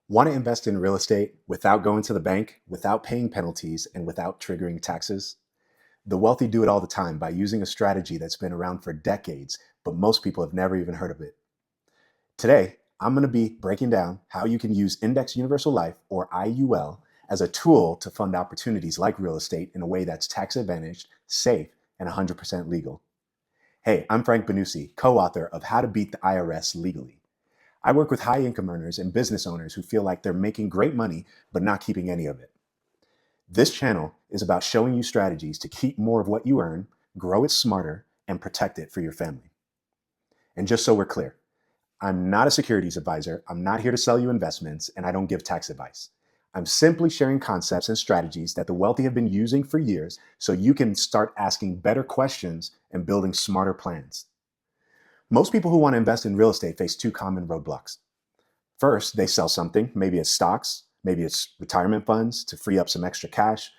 Want to invest in real estate without going to the bank, without paying penalties, and without triggering taxes? The wealthy do it all the time by using a strategy that's been around for decades, but most people have never even heard of it. Today, I'm going to be breaking down how you can use Index Universal Life, or IUL, as a tool to fund opportunities like real estate in a way that's tax advantaged, safe, and 100% legal. Hey, I'm Frank Mbanusi, co-author of How to Beat the IRS Legally. I work with high income earners and business owners who feel like they're making great money, but not keeping any of it. This channel is about showing you strategies to keep more of what you earn, grow it smarter, and protect it for your family. And just so we're clear, I'm not a securities advisor, I'm not here to sell you investments, and I don't give tax advice. I'm simply sharing concepts and strategies that the wealthy have been using for years so you can start asking better questions and building smarter plans. Most people who want to invest in real estate face two common roadblocks. First, they sell something, maybe it's stocks, maybe it's retirement funds to free up some extra cash,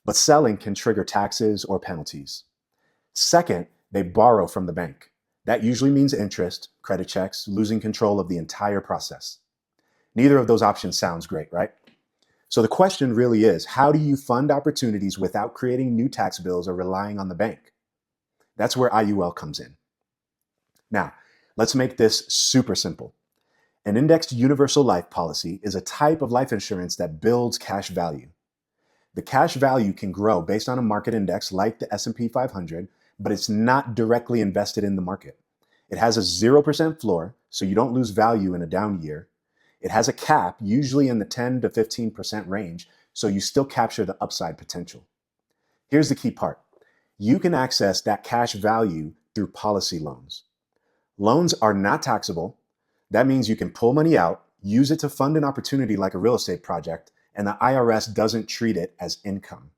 but selling can trigger taxes or penalties. Second, they borrow from the bank. That usually means interest, credit checks, losing control of the entire process. Neither of those options sounds great, right? So the question really is, how do you fund opportunities without creating new tax bills or relying on the bank? That's where IUL comes in. Now, let's make this super simple. An indexed universal life policy is a type of life insurance that builds cash value. The cash value can grow based on a market index like the S&P 500, but it's not directly invested in the market. It has a 0% floor, so you don't lose value in a down year. It has a cap, usually in the 10 to 15% range, so you still capture the upside potential. Here's the key part. You can access that cash value through policy loans. Loans are not taxable. That means you can pull money out, use it to fund an opportunity like a real estate project, and the IRS doesn't treat it as income.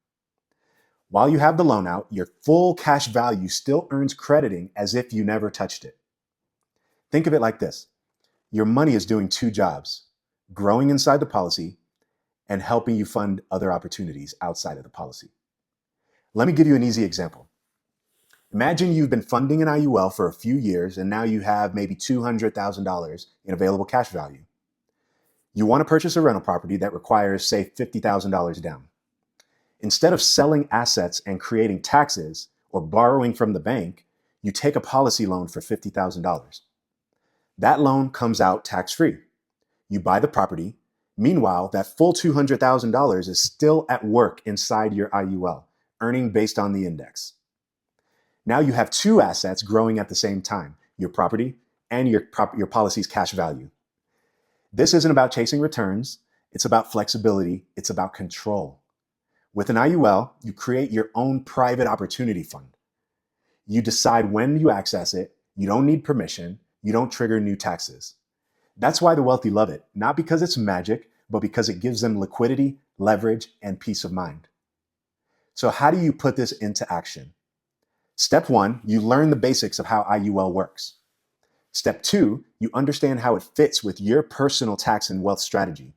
While you have the loan out, your full cash value still earns crediting as if you never touched it. Think of it like this. Your money is doing two jobs, growing inside the policy and helping you fund other opportunities outside of the policy. Let me give you an easy example. Imagine you've been funding an IUL for a few years and now you have maybe $200,000 in available cash value. You want to purchase a rental property that requires, say, $50,000 down. Instead of selling assets and creating taxes or borrowing from the bank, you take a policy loan for $50,000. That loan comes out tax-free. You buy the property. Meanwhile, that full $200,000 is still at work inside your IUL, earning based on the index. Now you have two assets growing at the same time, your property and your policy's cash value. This isn't about chasing returns. It's about flexibility. It's about control. With an IUL, you create your own private opportunity fund. You decide when you access it. You don't need permission. You don't trigger new taxes. That's why the wealthy love it, not because it's magic, but because it gives them liquidity, leverage, and peace of mind. So how do you put this into action? Step 1, you learn the basics of how IUL works. Step 2, you understand how it fits with your personal tax and wealth strategy.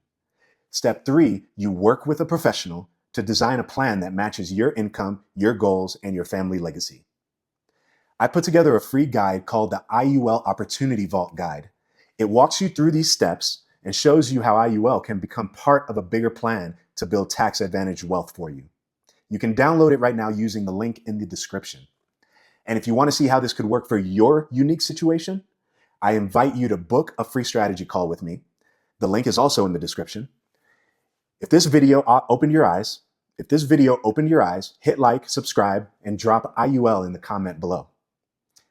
Step 3, you work with a professional to design a plan that matches your income, your goals, and your family legacy. I put together a free guide called the IUL Opportunity Vault Guide. It walks you through these steps and shows you how IUL can become part of a bigger plan to build tax advantage wealth for you. You can download it right now using the link in the description. And if you want to see how this could work for your unique situation, I invite you to book a free strategy call with me. The link is also in the description. If this video opened your eyes, hit like, subscribe, and drop IUL in the comment below.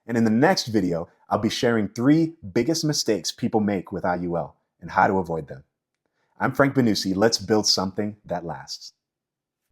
And in the next video, I'll be sharing 3 biggest mistakes people make with IUL and how to avoid them. I'm Frank Mbanusi. Let's build something that lasts.